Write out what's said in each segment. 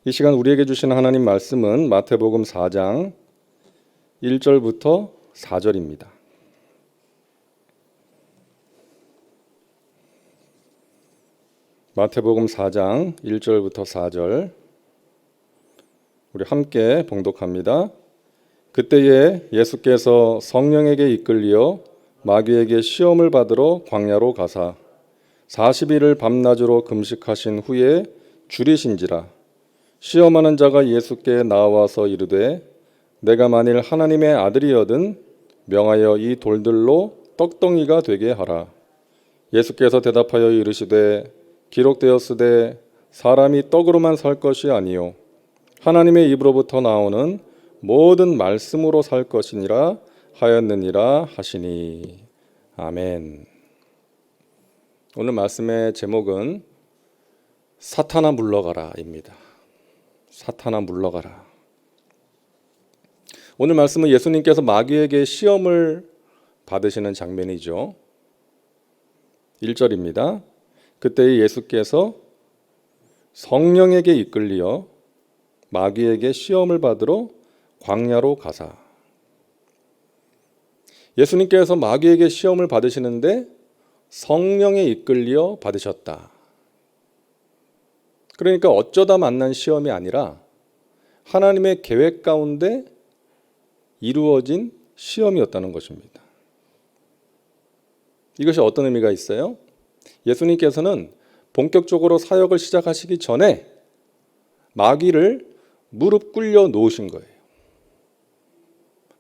이 시간 우리에게 주신 하나님 말씀은 마태복음 4장 1절부터 4절입니다. 마태복음 4장 1절부터 4절 우리 함께 봉독합니다. 그때에 예수께서 성령에게 이끌려 마귀에게 시험을 받으러 광야로 가사 40일을 밤낮으로 금식하신 후에 줄이신지라. 시험하는 자가 예수께 나와서 이르되 내가 만일 하나님의 아들이거든 명하여 이 돌들로 떡덩이가 되게 하라. 예수께서 대답하여 이르시되 기록되었으되 사람이 떡으로만 살 것이 아니요 하나님의 입으로부터 나오는 모든 말씀으로 살 것이니라 하였느니라 하시니. 아멘. 오늘 말씀의 제목은 사탄아 물러가라입니다. 사탄아 물러가라. 오늘 말씀은 예수님께서 마귀에게 시험을 받으시는 장면이죠. 1절입니다. 그때 예수께서 성령에게 이끌려 마귀에게 시험을 받으러 광야로 가사. 예수님께서 마귀에게 시험을 받으시는데 성령에 이끌려 받으셨다. 그러니까 어쩌다 만난 시험이 아니라 하나님의 계획 가운데 이루어진 시험이었다는 것입니다. 이것이 어떤 의미가 있어요? 예수님께서는 본격적으로 사역을 시작하시기 전에 마귀를 무릎 꿇려 놓으신 거예요.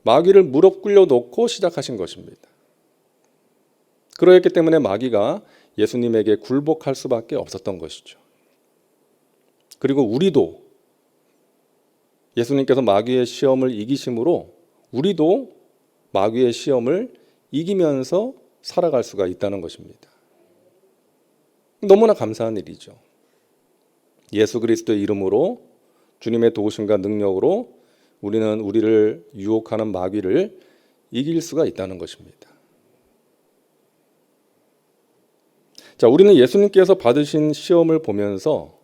마귀를 무릎 꿇려 놓고 시작하신 것입니다. 그러했기 때문에 마귀가 예수님에게 굴복할 수밖에 없었던 것이죠. 그리고 우리도 예수님께서 마귀의 시험을 이기심으로 우리도 마귀의 시험을 이기면서 살아갈 수가 있다는 것입니다. 너무나 감사한 일이죠. 예수 그리스도의 이름으로 주님의 도우심과 능력으로 우리는 우리를 유혹하는 마귀를 이길 수가 있다는 것입니다. 자, 우리는 예수님께서 받으신 시험을 보면서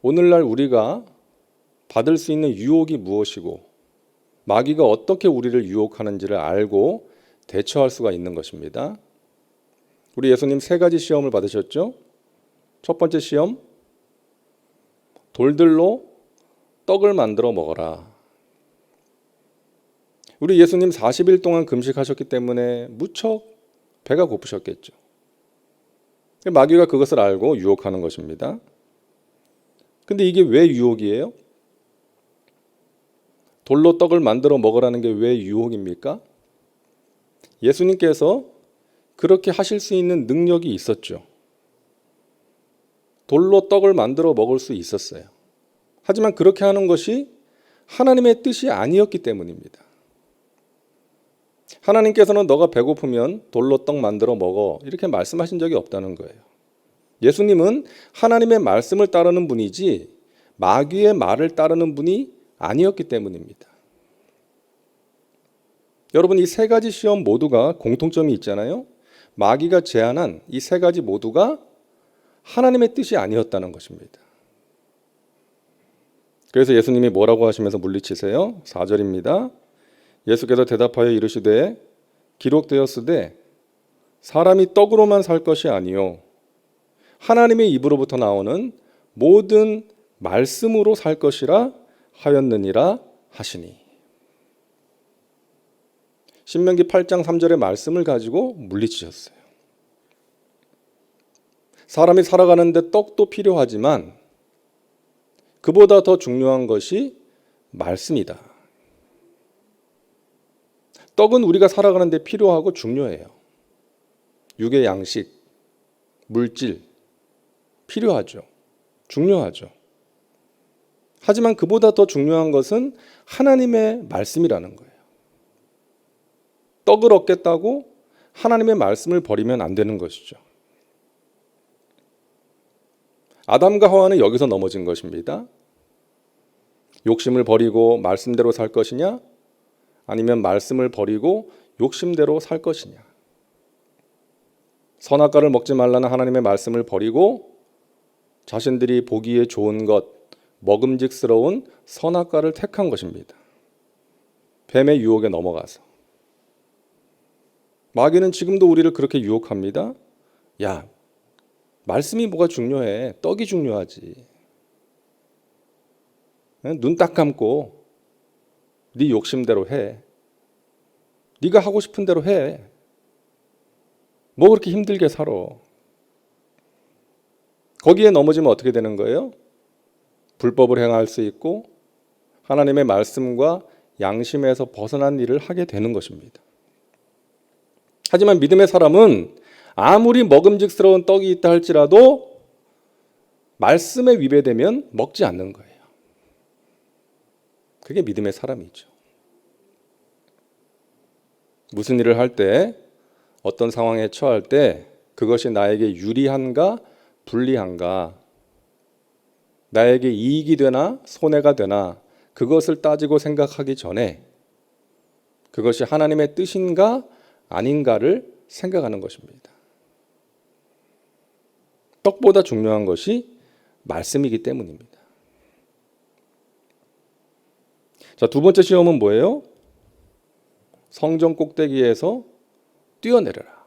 오늘날 우리가 받을 수 있는 유혹이 무엇이고 마귀가 어떻게 우리를 유혹하는지를 알고 대처할 수가 있는 것입니다. 우리 예수님 3가지 시험을 받으셨죠? 첫 번째 시험, 돌들로 떡을 만들어 먹어라. 우리 예수님 40일 동안 금식하셨기 때문에 무척 배가 고프셨겠죠. 마귀가 그것을 알고 유혹하는 것입니다. 근데 이게 왜 유혹이에요? 돌로 떡을 만들어 먹으라는 게 왜 유혹입니까? 예수님께서 그렇게 하실 수 있는 능력이 있었죠. 돌로 떡을 만들어 먹을 수 있었어요. 하지만 그렇게 하는 것이 하나님의 뜻이 아니었기 때문입니다. 하나님께서는 너가 배고프면 돌로 떡 만들어 먹어 이렇게 말씀하신 적이 없다는 거예요. 예수님은 하나님의 말씀을 따르는 분이지 마귀의 말을 따르는 분이 아니었기 때문입니다. 여러분, 이 3가지 시험 모두가 공통점이 있잖아요. 마귀가 제안한 이 3가지 모두가 하나님의 뜻이 아니었다는 것입니다. 그래서 예수님이 뭐라고 하시면서 물리치세요? 4절입니다. 예수께서 대답하여 이르시되 기록되었으되 사람이 떡으로만 살 것이 아니요 하나님의 입으로부터 나오는 모든 말씀으로 살 것이라 하였느니라 하시니. 신명기 8장 3절의 말씀을 가지고 물리치셨어요. 사람이 살아가는데 떡도 필요하지만 그보다 더 중요한 것이 말씀이다. 떡은 우리가 살아가는데 필요하고 중요해요. 육의 양식, 물질 필요하죠. 중요하죠. 하지만 그보다 더 중요한 것은 하나님의 말씀이라는 거예요. 떡을 얻겠다고 하나님의 말씀을 버리면 안 되는 것이죠. 아담과 하와는 여기서 넘어진 것입니다. 욕심을 버리고 말씀대로 살 것이냐? 아니면 말씀을 버리고 욕심대로 살 것이냐? 선악과를 먹지 말라는 하나님의 말씀을 버리고 자신들이 보기에 좋은 것, 먹음직스러운 선악과를 택한 것입니다. 뱀의 유혹에 넘어가서. 마귀는 지금도 우리를 그렇게 유혹합니다. 야, 말씀이 뭐가 중요해? 떡이 중요하지. 눈 딱 감고 네 욕심대로 해. 네가 하고 싶은 대로 해. 뭐 그렇게 힘들게 살아. 거기에 넘어지면 어떻게 되는 거예요? 불법을 행할 수 있고 하나님의 말씀과 양심에서 벗어난 일을 하게 되는 것입니다. 하지만 믿음의 사람은 아무리 먹음직스러운 떡이 있다 할지라도 말씀에 위배되면 먹지 않는 거예요. 그게 믿음의 사람이죠. 무슨 일을 할 때, 어떤 상황에 처할 때 그것이 나에게 유리한가 불리한가, 나에게 이익이 되나 손해가 되나 그것을 따지고 생각하기 전에 그것이 하나님의 뜻인가 아닌가를 생각하는 것입니다. 떡보다 중요한 것이 말씀이기 때문입니다. 자, 두 번째 시험은 뭐예요? 성전 꼭대기에서 뛰어내려라.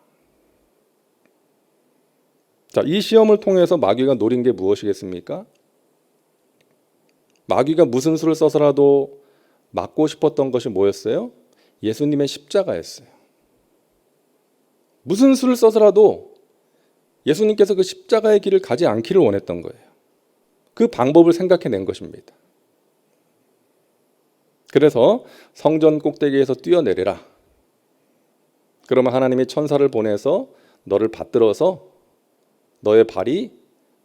자, 이 시험을 통해서 마귀가 노린 게 무엇이겠습니까? 마귀가 무슨 수를 써서라도 막고 싶었던 것이 뭐였어요? 예수님의 십자가였어요. 무슨 수를 써서라도 예수님께서 그 십자가의 길을 가지 않기를 원했던 거예요. 그 방법을 생각해낸 것입니다. 그래서 성전 꼭대기에서 뛰어내리라. 그러면 하나님이 천사를 보내서 너를 받들어서 너의 발이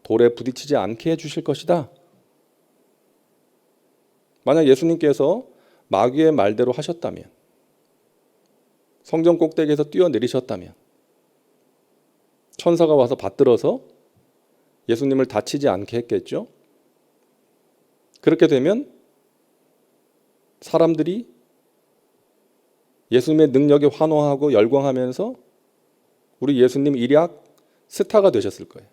돌에 부딪히지 않게 해주실 것이다. 만약 예수님께서 마귀의 말대로 하셨다면, 성전 꼭대기에서 뛰어내리셨다면 천사가 와서 받들어서 예수님을 다치지 않게 했겠죠. 그렇게 되면 사람들이 예수님의 능력에 환호하고 열광하면서 우리 예수님 일약 스타가 되셨을 거예요.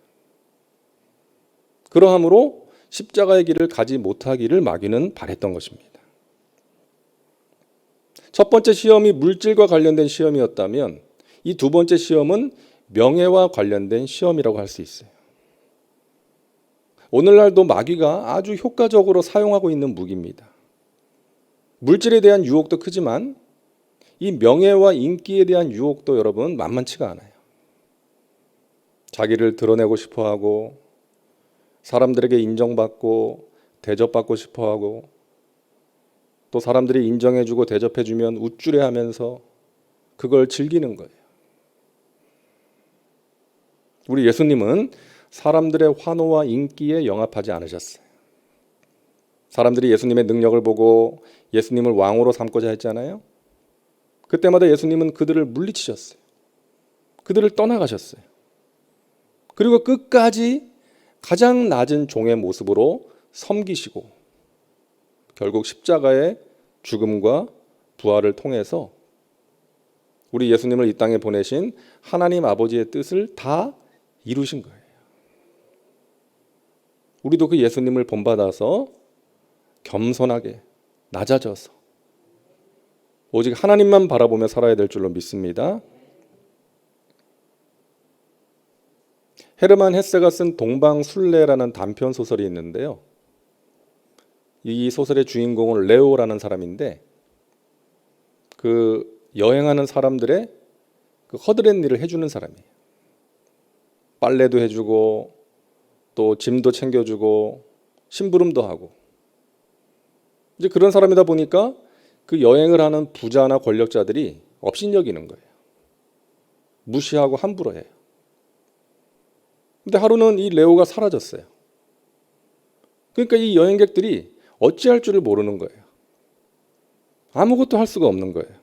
그러함으로 십자가의 길을 가지 못하기를 마귀는 바랬던 것입니다. 첫 번째 시험이 물질과 관련된 시험이었다면 이 두 번째 시험은 명예와 관련된 시험이라고 할 수 있어요. 오늘날도 마귀가 아주 효과적으로 사용하고 있는 무기입니다. 물질에 대한 유혹도 크지만 이 명예와 인기에 대한 유혹도 여러분 만만치가 않아요. 자기를 드러내고 싶어하고 사람들에게 인정받고 대접받고 싶어하고 또 사람들이 인정해주고 대접해주면 우쭐해하면서 그걸 즐기는 거예요. 우리 예수님은 사람들의 환호와 인기에 영합하지 않으셨어요. 사람들이 예수님의 능력을 보고 예수님을 왕으로 삼고자 했잖아요. 그때마다 예수님은 그들을 물리치셨어요. 그들을 떠나가셨어요. 그리고 끝까지 가장 낮은 종의 모습으로 섬기시고 결국 십자가의 죽음과 부활을 통해서 우리 예수님을 이 땅에 보내신 하나님 아버지의 뜻을 다 이루신 거예요. 우리도 그 예수님을 본받아서 겸손하게 낮아져서 오직 하나님만 바라보며 살아야 될 줄로 믿습니다. 헤르만 헤세가 쓴 동방술래라는 단편 소설이 있는데요. 이 소설의 주인공은 레오라는 사람인데 그 여행하는 사람들의 그 허드렛 일을 해주는 사람이에요. 빨래도 해주고 또 짐도 챙겨주고 심부름도 하고 이제 그런 사람이다 보니까 그 여행을 하는 부자나 권력자들이 업신여기는 거예요. 무시하고 함부로 해요. 근데 하루는 이 레오가 사라졌어요. 그러니까 이 여행객들이 어찌할 줄을 모르는 거예요. 아무것도 할 수가 없는 거예요.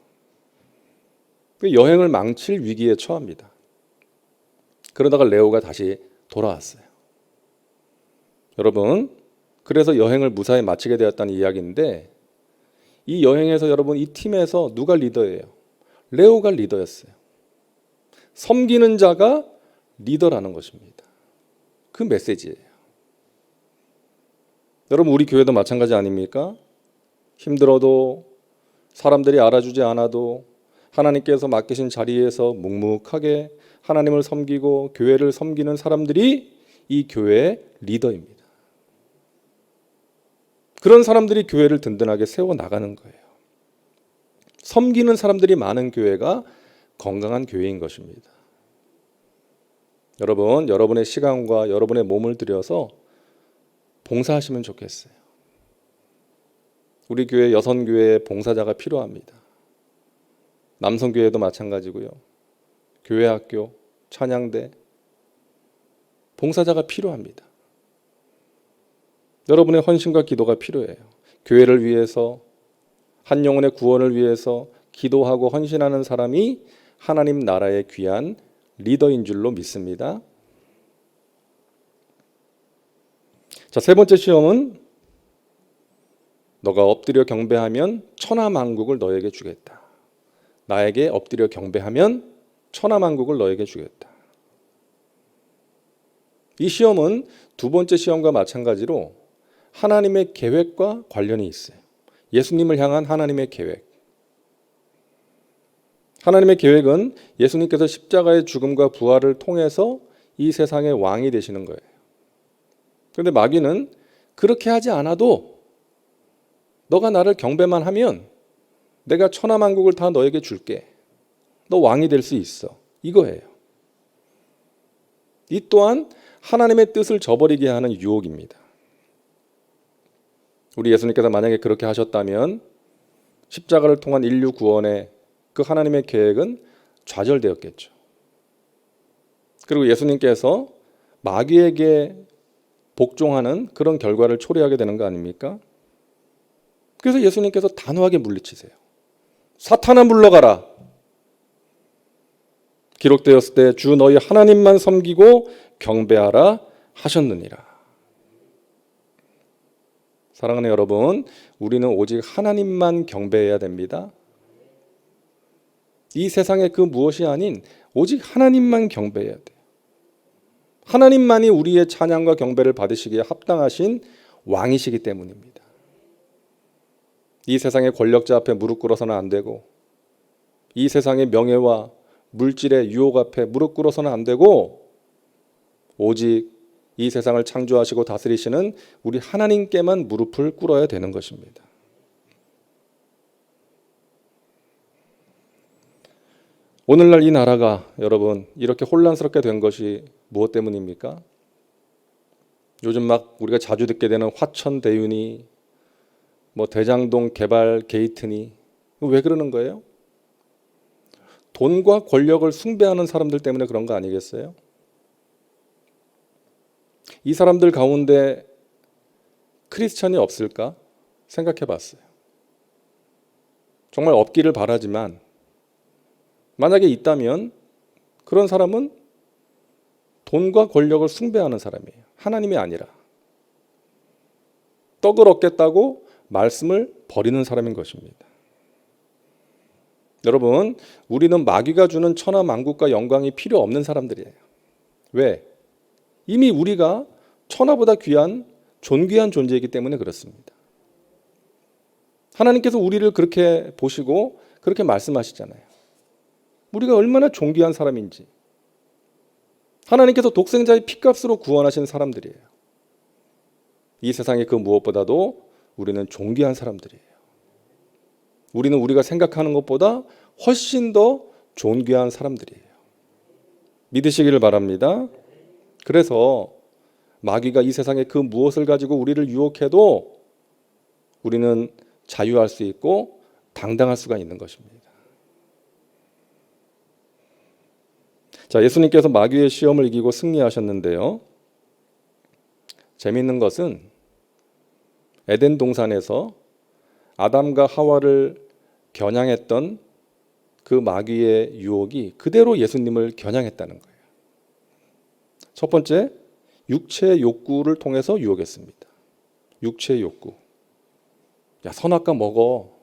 여행을 망칠 위기에 처합니다. 그러다가 레오가 다시 돌아왔어요. 여러분, 그래서 여행을 무사히 마치게 되었다는 이야기인데 이 여행에서 여러분 이 팀에서 누가 리더예요? 레오가 리더였어요. 섬기는 자가 리더라는 것입니다. 그 메시지예요. 여러분, 우리 교회도 마찬가지 아닙니까? 힘들어도, 사람들이 알아주지 않아도 하나님께서 맡기신 자리에서 묵묵하게 하나님을 섬기고 교회를 섬기는 사람들이 이 교회의 리더입니다. 그런 사람들이 교회를 든든하게 세워나가는 거예요. 섬기는 사람들이 많은 교회가 건강한 교회인 것입니다. 여러분, 여러분의 시간과 여러분의 몸을 들여서 봉사하시면 좋겠어요. 우리 교회 여성교회에 봉사자가 필요합니다. 남성교회도 마찬가지고요. 교회학교, 찬양대, 봉사자가 필요합니다. 여러분의 헌신과 기도가 필요해요. 교회를 위해서, 한 영혼의 구원을 위해서 기도하고 헌신하는 사람이 하나님 나라의 귀한 리더인 줄로 믿습니다. 자, 세 번째 시험은 너가 엎드려 경배하면 천하만국을 너에게 주겠다. 나에게 엎드려 경배하면 천하만국을 너에게 주겠다. 이 시험은 두 번째 시험과 마찬가지로 하나님의 계획과 관련이 있어요. 예수님을 향한 하나님의 계획. 하나님의 계획은 예수님께서 십자가의 죽음과 부활을 통해서 이 세상의 왕이 되시는 거예요. 그런데 마귀는 그렇게 하지 않아도 너가 나를 경배만 하면 내가 천하만국을 다 너에게 줄게. 너 왕이 될 수 있어. 이거예요. 이 또한 하나님의 뜻을 저버리게 하는 유혹입니다. 우리 예수님께서 만약에 그렇게 하셨다면 십자가를 통한 인류 구원의 그 하나님의 계획은 좌절되었겠죠. 그리고 예수님께서 마귀에게 복종하는 그런 결과를 초래하게 되는 거 아닙니까? 그래서 예수님께서 단호하게 물리치세요. 사탄아 물러가라. 기록되었을 때 주 너희 하나님만 섬기고 경배하라 하셨느니라. 사랑하는 여러분, 우리는 오직 하나님만 경배해야 됩니다. 이 세상의 그 무엇이 아닌 오직 하나님만 경배해야 돼요. 하나님만이 우리의 찬양과 경배를 받으시기에 합당하신 왕이시기 때문입니다. 이 세상의 권력자 앞에 무릎 꿇어서는 안 되고, 이 세상의 명예와 물질의 유혹 앞에 무릎 꿇어서는 안 되고, 오직 이 세상을 창조하시고 다스리시는 우리 하나님께만 무릎을 꿇어야 되는 것입니다. 오늘날 이 나라가 여러분 이렇게 혼란스럽게 된 것이 무엇 때문입니까? 요즘 막 우리가 자주 듣게 되는 화천대유니 대장동 개발 게이트니 왜 그러는 거예요? 돈과 권력을 숭배하는 사람들 때문에 그런 거 아니겠어요? 이 사람들 가운데 크리스천이 없을까 생각해 봤어요. 정말 없기를 바라지만 만약에 있다면 그런 사람은 돈과 권력을 숭배하는 사람이에요. 하나님이 아니라. 떡을 얻겠다고 말씀을 버리는 사람인 것입니다. 여러분, 우리는 마귀가 주는 천하만국과 영광이 필요 없는 사람들이에요. 왜? 이미 우리가 천하보다 귀한 존귀한 존재이기 때문에 그렇습니다. 하나님께서 우리를 그렇게 보시고 그렇게 말씀하시잖아요. 우리가 얼마나 존귀한 사람인지. 하나님께서 독생자의 피값으로 구원하신 사람들이에요. 이 세상의 그 무엇보다도 우리는 존귀한 사람들이에요. 우리는 우리가 생각하는 것보다 훨씬 더 존귀한 사람들이에요. 믿으시기를 바랍니다. 그래서 마귀가 이 세상의 그 무엇을 가지고 우리를 유혹해도 우리는 자유할 수 있고 당당할 수가 있는 것입니다. 자, 예수님께서 마귀의 시험을 이기고 승리하셨는데요. 재미있는 것은 에덴 동산에서 아담과 하와를 겨냥했던 그 마귀의 유혹이 그대로 예수님을 겨냥했다는 거예요. 첫 번째, 육체의 욕구를 통해서 유혹했습니다. 육체의 욕구. 야, 선악과 먹어.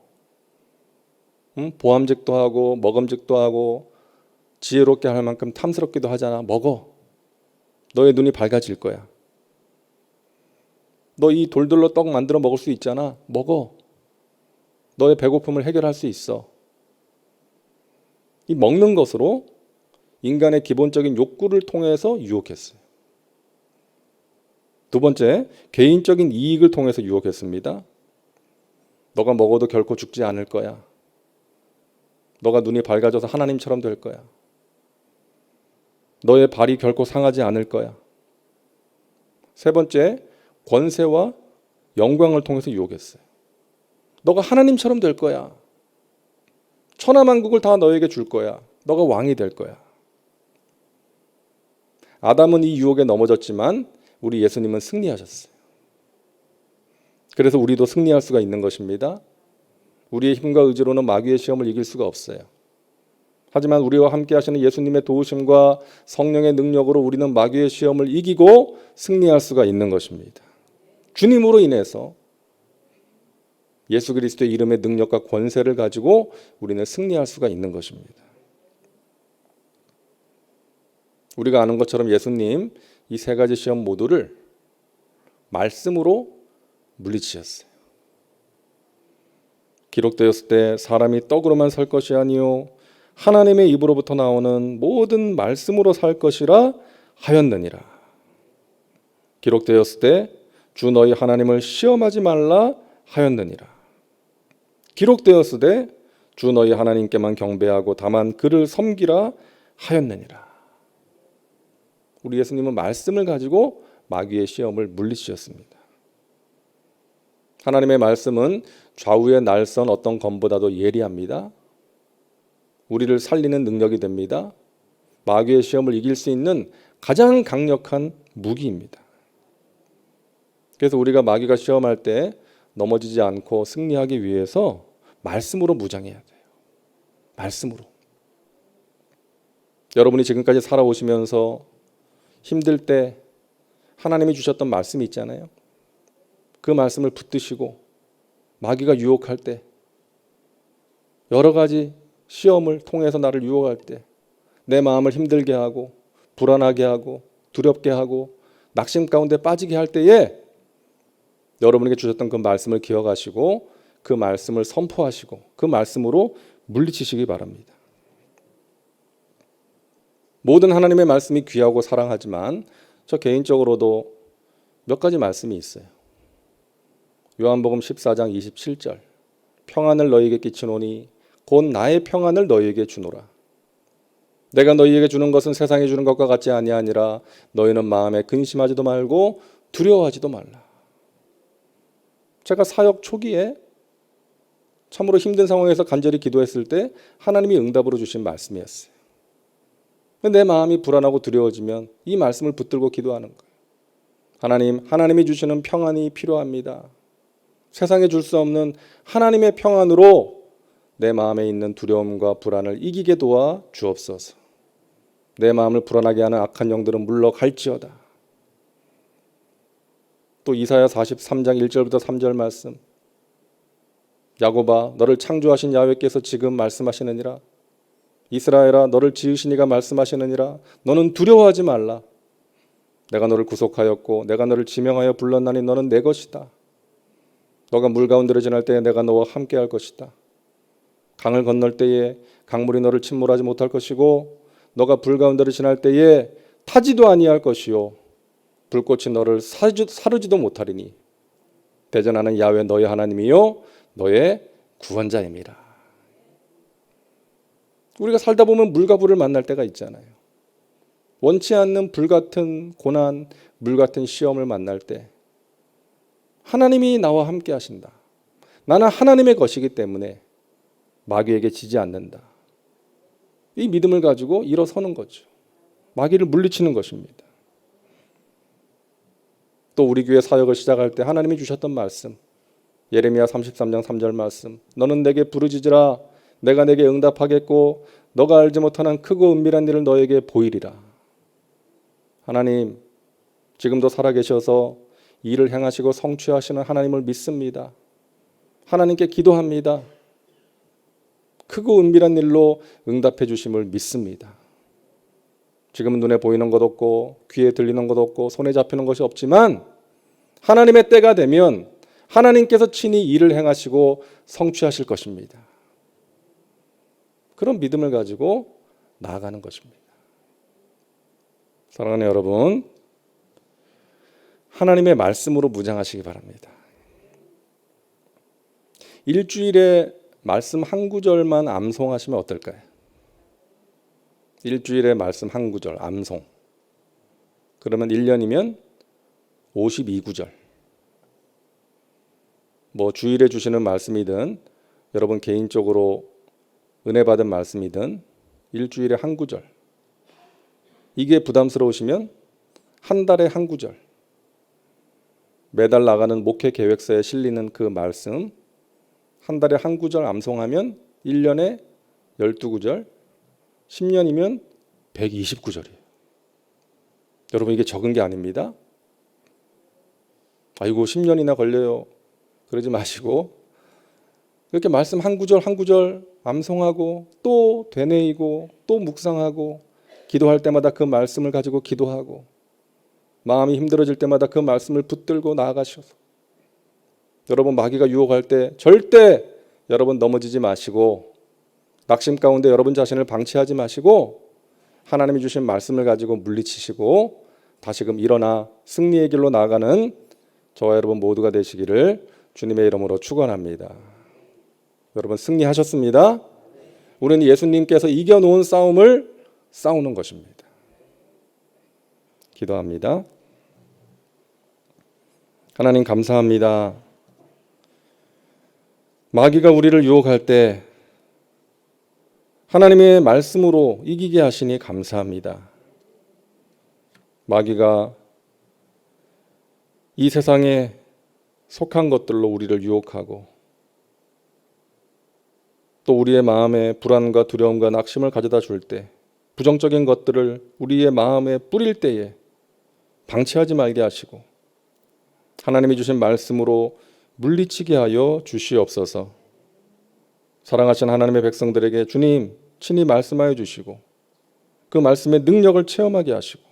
보암직도 하고 먹음직도 하고 지혜롭게 할 만큼 탐스럽기도 하잖아. 먹어. 너의 눈이 밝아질 거야. 너 이 돌들로 떡 만들어 먹을 수 있잖아. 먹어. 너의 배고픔을 해결할 수 있어. 이 먹는 것으로 인간의 기본적인 욕구를 통해서 유혹했어요. 두 번째, 개인적인 이익을 통해서 유혹했습니다. 너가 먹어도 결코 죽지 않을 거야. 너가 눈이 밝아져서 하나님처럼 될 거야. 너의 발이 결코 상하지 않을 거야. 세 번째, 권세와 영광을 통해서 유혹했어요. 너가 하나님처럼 될 거야. 천하만국을 다 너에게 줄 거야. 너가 왕이 될 거야. 아담은 이 유혹에 넘어졌지만 우리 예수님은 승리하셨어요. 그래서 우리도 승리할 수가 있는 것입니다. 우리의 힘과 의지로는 마귀의 시험을 이길 수가 없어요. 하지만 우리와 함께 하시는 예수님의 도우심과 성령의 능력으로 우리는 마귀의 시험을 이기고 승리할 수가 있는 것입니다. 주님으로 인해서 예수 그리스도의 이름의 능력과 권세를 가지고 우리는 승리할 수가 있는 것입니다. 우리가 아는 것처럼 예수님 이 세 가지 시험 모두를 말씀으로 물리치셨어요. 기록되었을 때 사람이 떡으로만 살 것이 아니요 하나님의 입으로부터 나오는 모든 말씀으로 살 것이라 하였느니라. 기록되었을 때 주 너희 하나님을 시험하지 말라 하였느니라. 기록되었을 때 주 너희 하나님께만 경배하고 다만 그를 섬기라 하였느니라. 우리 예수님은 말씀을 가지고 마귀의 시험을 물리치셨습니다. 하나님의 말씀은 좌우에 날선 어떤 검보다도 예리합니다. 우리를 살리는 능력이 됩니다. 마귀의 시험을 이길 수 있는 가장 강력한 무기입니다. 그래서 우리가 마귀가 시험할 때 넘어지지 않고 승리하기 위해서 말씀으로 무장해야 돼요. 말씀으로. 여러분이 지금까지 살아오시면서 힘들 때 하나님이 주셨던 말씀이 있잖아요. 그 말씀을 붙드시고 마귀가 유혹할 때 여러 가지 시험을 통해서 나를 유혹할 때 내 마음을 힘들게 하고 불안하게 하고 두렵게 하고 낙심 가운데 빠지게 할 때에 여러분에게 주셨던 그 말씀을 기억하시고 그 말씀을 선포하시고 그 말씀으로 물리치시기 바랍니다. 모든 하나님의 말씀이 귀하고 사랑하지만 저 개인적으로도 몇 가지 말씀이 있어요. 요한복음 14장 27절 평안을 너희에게 끼치노니 곧 나의 평안을 너희에게 주노라. 내가 너희에게 주는 것은 세상이 주는 것과 같지 아니하니라. 너희는 마음에 근심하지도 말고 두려워하지도 말라. 제가 사역 초기에 참으로 힘든 상황에서 간절히 기도했을 때 하나님이 응답으로 주신 말씀이었어요. 내 마음이 불안하고 두려워지면 이 말씀을 붙들고 기도하는 거예요. 하나님이 주시는 평안이 필요합니다. 세상에 줄 수 없는 하나님의 평안으로 내 마음에 있는 두려움과 불안을 이기게 도와 주옵소서. 내 마음을 불안하게 하는 악한 영들은 물러갈지어다. 또 이사야 43장 1절부터 3절 말씀. 야곱아 너를 창조하신 야훼께서 지금 말씀하시느니라. 이스라엘아 너를 지으신 이가 말씀하시느니라. 너는 두려워하지 말라. 내가 너를 구속하였고 내가 너를 지명하여 불렀나니 너는 내 것이다. 너가 물 가운데로 지날 때에 내가 너와 함께 할 것이다. 강을 건널 때에 강물이 너를 침몰하지 못할 것이고 너가 불 가운데로 지날 때에 타지도 아니할 것이요 불꽃이 너를 사르지도 못하리니 대전하는 야훼 너의 하나님이요 너의 구원자임이라. 우리가 살다 보면 물과 불을 만날 때가 있잖아요. 원치 않는 불같은 고난, 물같은 시험을 만날 때 하나님이 나와 함께 하신다. 나는 하나님의 것이기 때문에 마귀에게 지지 않는다. 이 믿음을 가지고 일어서는 거죠. 마귀를 물리치는 것입니다. 또 우리 교회 사역을 시작할 때 하나님이 주셨던 말씀 예레미야 33장 3절 말씀 너는 내게 부르짖으라 내가 내게 응답하겠고 너가 알지 못하는 크고 은밀한 일을 너에게 보이리라. 하나님 지금도 살아계셔서 일을 행하시고 성취하시는 하나님을 믿습니다. 하나님께 기도합니다. 크고 은밀한 일로 응답해 주심을 믿습니다. 지금은 눈에 보이는 것 없고 귀에 들리는 것 없고 손에 잡히는 것이 없지만 하나님의 때가 되면 하나님께서 친히 일을 행하시고 성취하실 것입니다. 그런 믿음을 가지고 나아가는 것입니다. 사랑하는 여러분, 하나님의 말씀으로 무장하시기 바랍니다. 일주일에 말씀 한 구절만 암송하시면 어떨까요? 일주일에 말씀 한 구절 암송. 그러면 1년이면 52구절. 주일에 주시는 말씀이든 여러분 개인적으로 은혜 받은 말씀이든 일주일에 한 구절. 이게 부담스러우시면 한 달에 한 구절. 매달 나가는 목회 계획서에 실리는 그 말씀 한 달에 한 구절 암송하면 1년에 12구절, 10년이면 129절이에요. 여러분 이게 적은 게 아닙니다. 아이고 10년이나 걸려요. 그러지 마시고 이렇게 말씀 한 구절 한 구절 암송하고 또 되뇌이고 또 묵상하고 기도할 때마다 그 말씀을 가지고 기도하고 마음이 힘들어질 때마다 그 말씀을 붙들고 나아가셔서 여러분 마귀가 유혹할 때 절대 여러분 넘어지지 마시고 낙심 가운데 여러분 자신을 방치하지 마시고 하나님이 주신 말씀을 가지고 물리치시고 다시금 일어나 승리의 길로 나아가는 저와 여러분 모두가 되시기를 주님의 이름으로 축원합니다. 여러분 승리하셨습니다. 우리는 예수님께서 이겨놓은 싸움을 싸우는 것입니다. 기도합니다. 하나님 감사합니다. 마귀가 우리를 유혹할 때 하나님의 말씀으로 이기게 하시니 감사합니다. 마귀가 이 세상에 속한 것들로 우리를 유혹하고 또 우리의 마음에 불안과 두려움과 낙심을 가져다 줄 때 부정적인 것들을 우리의 마음에 뿌릴 때에 방치하지 말게 하시고 하나님이 주신 말씀으로 물리치게 하여 주시옵소서. 사랑하신 하나님의 백성들에게 주님 친히 말씀하여 주시고 그 말씀의 능력을 체험하게 하시고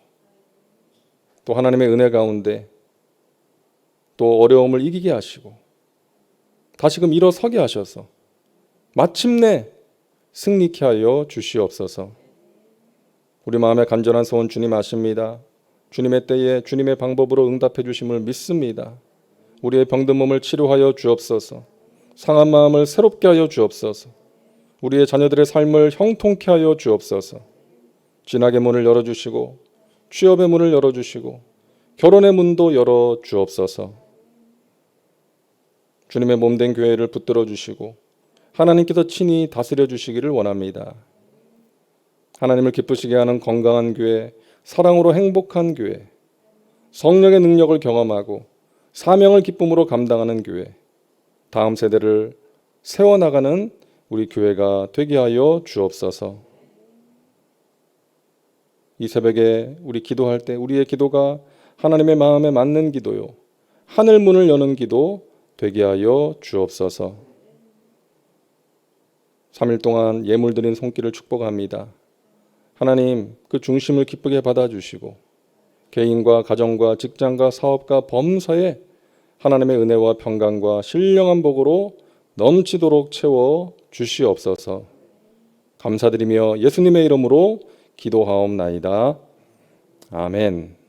또 하나님의 은혜 가운데 또 어려움을 이기게 하시고 다시금 일어서게 하셔서 마침내 승리케 하여 주시옵소서. 우리 마음의 간절한 소원 주님 아십니다. 주님의 때에 주님의 방법으로 응답해 주심을 믿습니다. 우리의 병든 몸을 치료하여 주옵소서. 상한 마음을 새롭게 하여 주옵소서. 우리의 자녀들의 삶을 형통케 하여 주옵소서. 진학의 문을 열어주시고 취업의 문을 열어주시고 결혼의 문도 열어주옵소서. 주님의 몸된 교회를 붙들어 주시고 하나님께서 친히 다스려 주시기를 원합니다. 하나님을 기쁘시게 하는 건강한 교회, 사랑으로 행복한 교회, 성령의 능력을 경험하고 사명을 기쁨으로 감당하는 교회, 다음 세대를 세워나가는 우리 교회가 되게 하여 주옵소서. 이 새벽에 우리 기도할 때 우리의 기도가 하나님의 마음에 맞는 기도요, 하늘 문을 여는 기도 되게 하여 주옵소서. 3일 동안 예물 드린 손길을 축복합니다. 하나님 그 중심을 기쁘게 받아주시고 개인과 가정과 직장과 사업과 범사에 하나님의 은혜와 평강과 신령한 복으로 넘치도록 채워 주시옵소서. 감사드리며 예수님의 이름으로 기도하옵나이다. 아멘.